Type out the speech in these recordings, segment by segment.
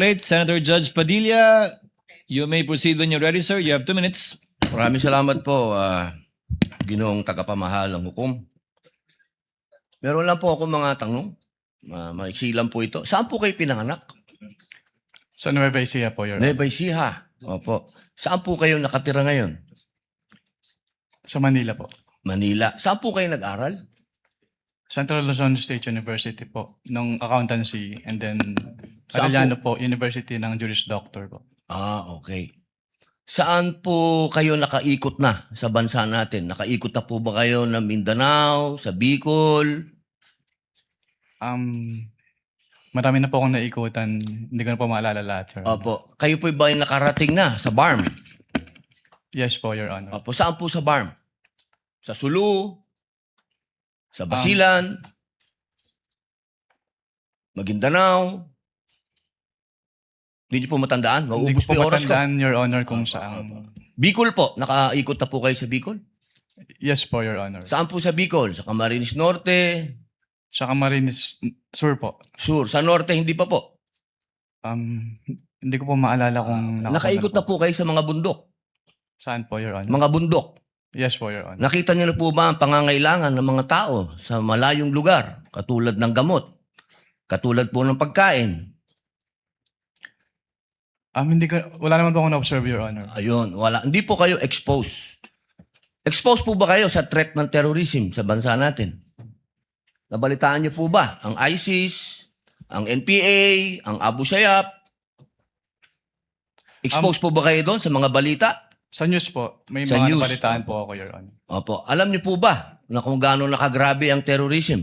Late, Senator Judge Padilla, you may proceed when you're ready, sir. You have 2 minutes. Maraming salamat po, Ginoong tagapamahal ng hukom. Meron lang po ako mga tanong. Maiksi lang po ito. Saan po kayo pinanganak? Sa Nueva Ecija po, Your Honor. Nueva Ecija. Opo. Saan po kayo nakatira ngayon? Sa Manila po. Manila. Saan po kayo nag-aral? Central Luzon State University po, ng accountancy, and then Saan Arellano po, University ng Juris Doctor po. Okay. Saan po kayo nakaikot na sa bansa natin? Nakaikot na po ba kayo ng Mindanao, sa Bicol? Marami na po akong naikutan, hindi ko na po maalala lahat, Your Honor. Opo. Kayo po ba yung nakarating na sa BARM? Yes po, Your Honor. Opo. Saan po sa BARM? Sa Sulu? Sa Basilan? Maguindanao? Hindi niyo po matandaan? Hindi Mauubos ko po po yung oras ko. matandaan, Your Honor, kung saan. Bicol po. Nakaikot na po kayo sa Bicol? Yes po, Your Honor. Saan po sa Bicol? Sa Camarines Norte? Sa Camarines Sur po. Sur? Sa Norte, hindi pa po. Hindi ko po maalala kung Nakaikot na po kayo sa mga bundok. Saan po, Your Honor? Mga bundok. Yes po, Your Honor. Nakita niyo na po ba ang pangangailangan ng mga tao sa malayong lugar? Katulad ng gamot. Katulad po ng pagkain. Wala naman po akong na-observe, Your Honor. Ayun, wala. Hindi po kayo exposed. Exposed po ba kayo sa threat ng terrorism sa bansa natin? Nabalitaan niyo po ba ang ISIS, ang NPA, ang Abu Sayyaf? Exposed po ba kayo doon sa mga balita? Sa news po, may Sa mga news. nabalitaan po ako, Your Honor. Opo. Alam niyo po ba na kung gaano nakagrabe ang terrorism?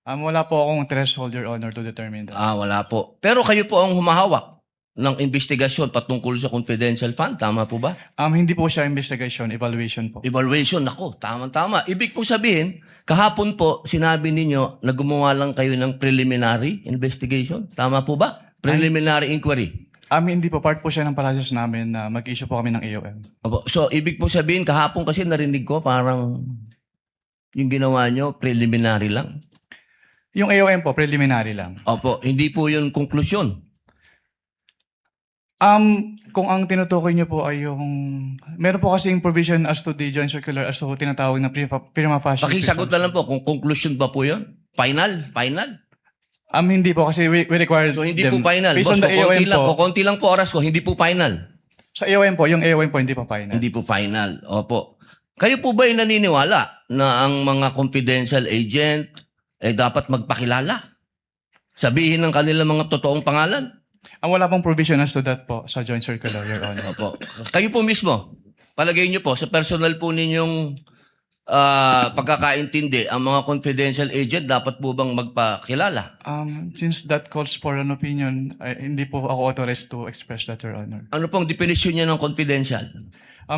Wala po akong threshold, Your Honor, to determine that. Wala po. Pero kayo po ang humahawak ng investigasyon patungkol sa confidential fund. Tama po ba? Hindi po siya investigation, evaluation po. Evaluation. Nako, tama-tama. Ibig po sabihin, kahapon po, sinabi ninyo na gumawa lang kayo ng preliminary investigation. Tama po ba? Preliminary inquiry. Hindi po. Part po siya ng process namin na mag-issue po kami ng AOM. Opo. So, ibig po sabihin, kahapon kasi narinig ko parang yung ginawa nyo, preliminary lang. Yung AOM po, preliminary lang. Opo. Hindi po yun konklusyon. Kung ang tinutukoy niyo po ay yung... Meron po kasing provision as to the joint circular as to tinatawag na prima facie. Pakisagot na lang po kung conclusion ba po yun? Final? Hindi po kasi we require So, hindi them. po final. Based Boss, on the AOM po, konti lang po oras ko, hindi po final. sa AOM po, yung AOM po hindi po final. Hindi po final. Opo. Kayo po ba ay naniniwala na ang mga confidential agent ay dapat magpakilala? Sabihin ng kanilang mga totoong pangalan? Wala pong provision as to that po sa joint circular, Your Honor. Opo. Kayo po mismo, palagay niyo po, sa personal po ninyong pagkakaintindi, ang mga confidential agent dapat po bang magpakilala? Since that calls for an opinion, hindi po ako authorized to express that, Your Honor. Ano pong definition niya ng confidential?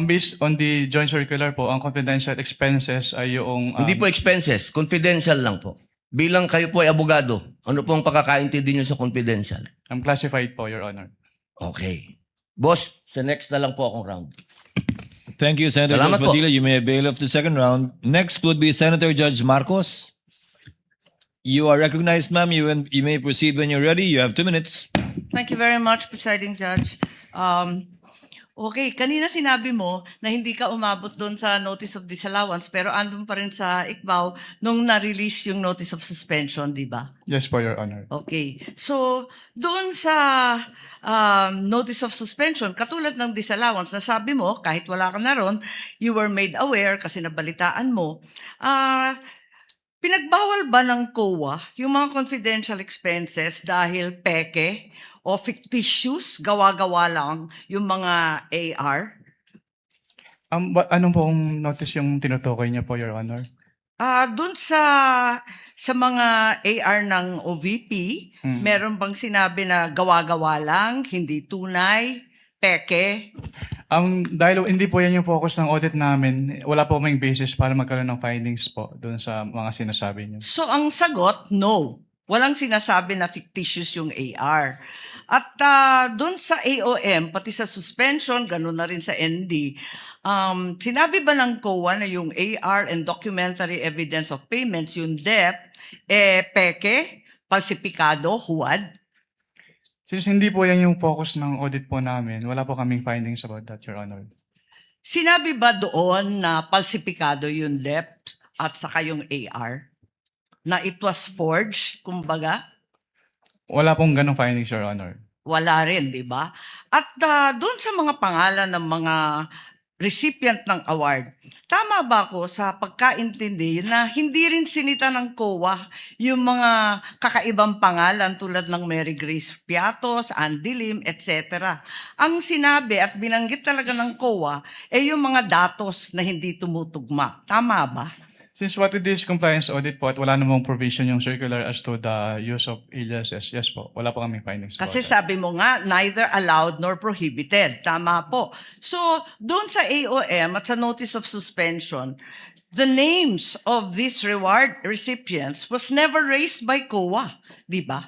Based on the joint circular po, ang confidential expenses ay yung... Hindi po expenses, confidential lang po. Bilang kayo po ay abogado, ano pong pagkakaintindi niyo sa confidential? classified po, Your Honor. Okay. Boss, sa next na lang po akong round. Thank you, Senator Salamat Judge po. Padilla. You may avail of the second round. Next would be Senator Judge Marcos. You are recognized, ma'am. You may proceed when you're ready. You have 2 minutes. Thank you very much, Presiding Judge. Okay, kanina sinabi mo na hindi ka umabot doon sa notice of disallowance pero andun pa rin sa ICBAO nung na-release yung notice of suspension, di ba? Yes po, Your Honor. Okay. So, doon sa notice of suspension, katulad ng disallowance, nasabi mo, kahit wala ka na ron, you were made aware kasi nabalitaan mo, pinagbawal ba ng COA yung mga confidential expenses dahil peke o fictitious, gawa-gawa lang yung mga AR? Anong pong notice yung tinutukoy niya po, Your Honor? Doon sa mga AR ng OVP, meron bang sinabi na gawa-gawa lang, hindi tunay, peke? Dahil hindi po yan yung focus ng audit namin, wala po kaming basis para magkaroon ng findings po doon sa mga sinasabi niyo. So ang sagot, no. Walang sinasabi na fictitious yung AR. At doon sa AOM, pati sa suspension, gano'n na rin sa ND, sinabi ba ng COA na yung AR and documentary evidence of payments, yung DEP, peke, falsipikado, huwad? Since hindi po yan yung focus ng audit po namin, wala po kaming findings about that, Your Honor. Sinabi ba doon na palsipikado yung DEP at saka yung AR? Na it was forged, kumbaga? Wala pong ganong findings, Your Honor. Wala rin, di ba? At doon sa mga pangalan ng mga recipient ng award, tama ba ako sa pagkaintindi na hindi rin sinita ng COA yung mga kakaibang pangalan tulad ng Mary Grace Piatos, Andy Lim, etc. Ang sinabi at binanggit talaga ng COA ay yung mga datos na hindi tumutugma. Tama ba? Since what we do is compliance audit po at wala namang provision yung circular as to the use of aliases, yes po, wala po kaming findings about Kasi that. sabi mo nga, neither allowed nor prohibited. Tama po. So, doon sa AOM at sa notice of suspension, the names of these reward recipients was never raised by COA. Di ba?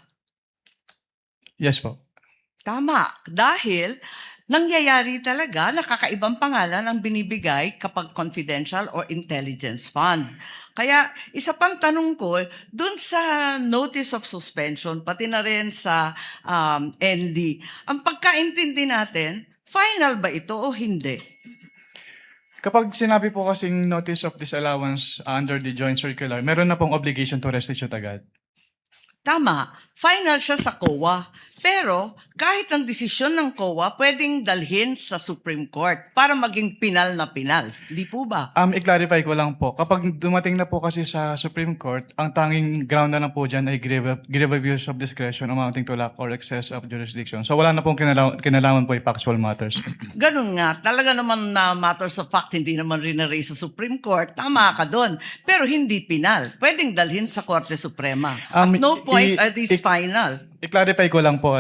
Yes po. Tama. Dahil nangyayari talaga na kakaibang pangalan ang binibigay kapag confidential or intelligence fund. Kaya isa pang tanong ko, dun sa notice of suspension, pati na rin sa ND, ang pagkaintindi natin, final ba ito o hindi? Kapag sinabi po kasing notice of disallowance under the joint circular, meron na pong obligation to restitute agad. Tama, final siya sa COA. Pero kahit ang desisyon ng COA, pwedeng dalhin sa Supreme Court para maging pinal na pinal. Di po ba? I-clarify ko lang po, kapag dumating na po kasi sa Supreme Court, ang tanging ground na lang po dyan ay grave abuse of discretion amounting to lack or excess of jurisdiction. So wala na pong kinalaman po yung factual matters. Ganun nga, talaga naman na matters of fact, hindi naman rin na-raise sa Supreme Court. Tama ka doon. Pero hindi pinal. Pwedeng dalhin sa Korte Suprema. At no point are these final. I-clarify ko lang po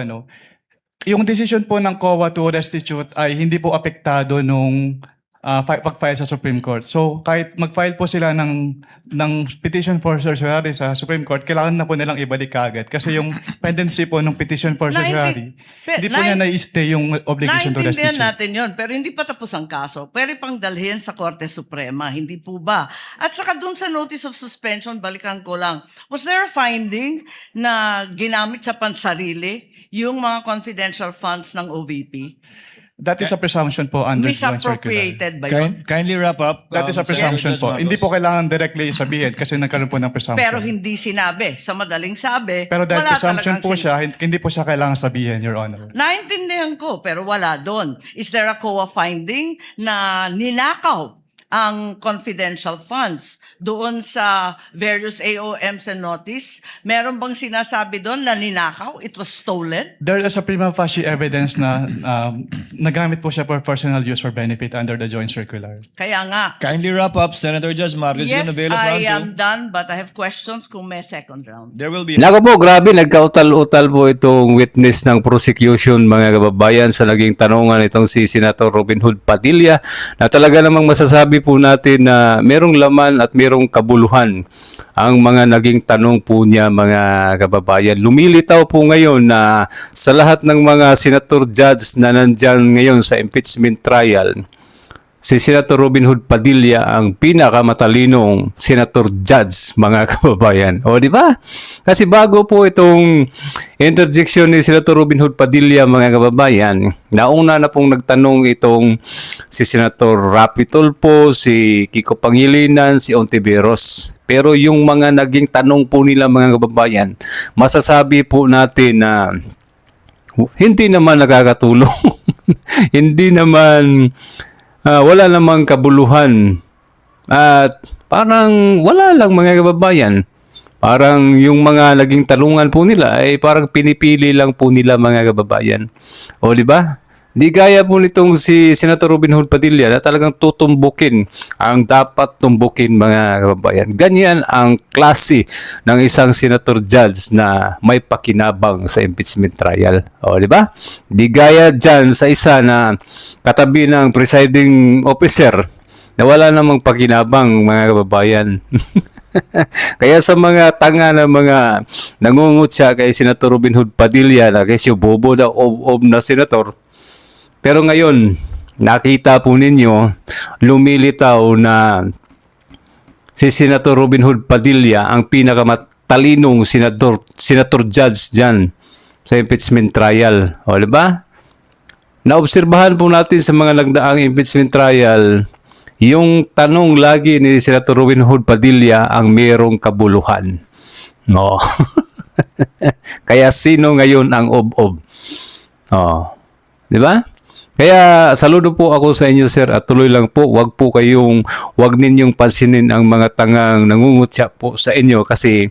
yung decision po ng COA to restitute ay hindi po apektado nung pag-file sa Supreme Court. So kahit mag-file po sila ng petition for certiorari sa Supreme Court, kailangan na po nilang ibalik kaagad. Kasi yung pendency po ng petition for certiorari, hindi po niya na-stay yung obligation to Naintindihan restitute. natin yon, pero hindi pa tapos ang kaso. Pwede pang dalhin sa Korte Suprema, hindi po ba? At saka dun sa notice of suspension, balikan ko lang, was there a finding na ginamit sa pansarili yung mga confidential funds ng OVP? That is a presumption po under joint circular. Misappropriated ba yun? Kindly wrap up. That is a presumption Judge po. Marcos. Hindi po kailangan directly sabihin kasi nagkaroon po ng presumption. Pero hindi sinabi. Sa madaling sabi, Pero dahil wala presumption talagang po siya, hindi po siya kailangan sabihin, Your Honor. Naintindihan ko, pero wala doon. Is there a COA finding na ninakaw ang confidential funds doon sa various AOMs and notice? Meron bang sinasabi doon na ninakaw? It was stolen? There is a prima facie evidence na nagamit po siya for personal use or benefit under the joint circular. Kaya nga. Kindly wrap up, Senator Judge Marcos. Yes, You're gonna bail at I round am two. done, but I have questions kung may second round. There will be. Nako po, grabe, nagkautal-utal po itong witness ng prosecution, mga kababayan, sa naging tanungan itong si Senator Robin Hood Padilla, na talaga namang masasabi po natin na merong laman at merong kabuluhan ang mga naging tanong po niya, mga kababayan. Lumilitaw po ngayon na sa lahat ng mga senator judge na nandyan ngayon sa impeachment trial, si Senator Robin Hood Padilla ang pinakamatalinong senator judge, mga kababayan. O, di ba? Kasi bago po itong interjection ni Senator Robin Hood Padilla, mga kababayan, nauna na pong nagtanong itong si Senator Rapi Tulfo, si Kiko Pangilinan, si Ontiveros. Pero yung mga naging tanong po nila, mga kababayan, masasabi po natin na hindi naman nakakatulong. Hindi naman wala namang kabuluhan at parang wala lang, mga kababayan. Parang yung mga naging talungan po nila ay parang pinipili lang po nila, mga kababayan. O, di ba? Di gaya po nitong si Senator Robin Hood Padilla na talagang tutumbukin ang dapat tumbukin, mga kababayan. Ganyan ang klase ng isang senator judge na may pakinabang sa impeachment trial. O, di ba? Di gaya dyan sa isa na katabi ng presiding officer na wala namang pakinabang, mga kababayan. Kaya sa mga tanga na mga nangungutya kay Senator Robin Hood Padilla na kasi bobo na na senator, pero ngayon, nakita po ninyo, lumilitaw na si Senator Robin Hood Padilla ang pinakamatalinong senator judge dyan sa impeachment trial. O, di ba? Naobserbahan po natin sa mga nagdaang impeachment trial, yung tanong lagi ni Senator Robin Hood Padilla ang merong kabuluhan. No. Kaya sino ngayon ang ob-ob? Oh. Di ba? Kaya saludo po ako sa inyo, sir, at tuloy lang po, wag ninyong pansinin ang mga tangang nangungutya po sa inyo kasi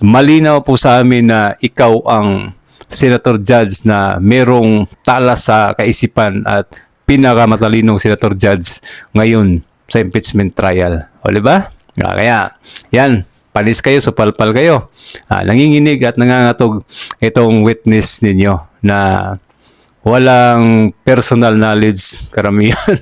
malinaw po sa amin na ikaw ang senator judge na merong talas sa kaisipan at pinakamatalinong senator judge ngayon sa impeachment trial. O, di ba? Kaya, yan, panis kayo, supalpal kayo. Nanginginig at nangangatog itong witness ninyo na walang personal knowledge karamihan.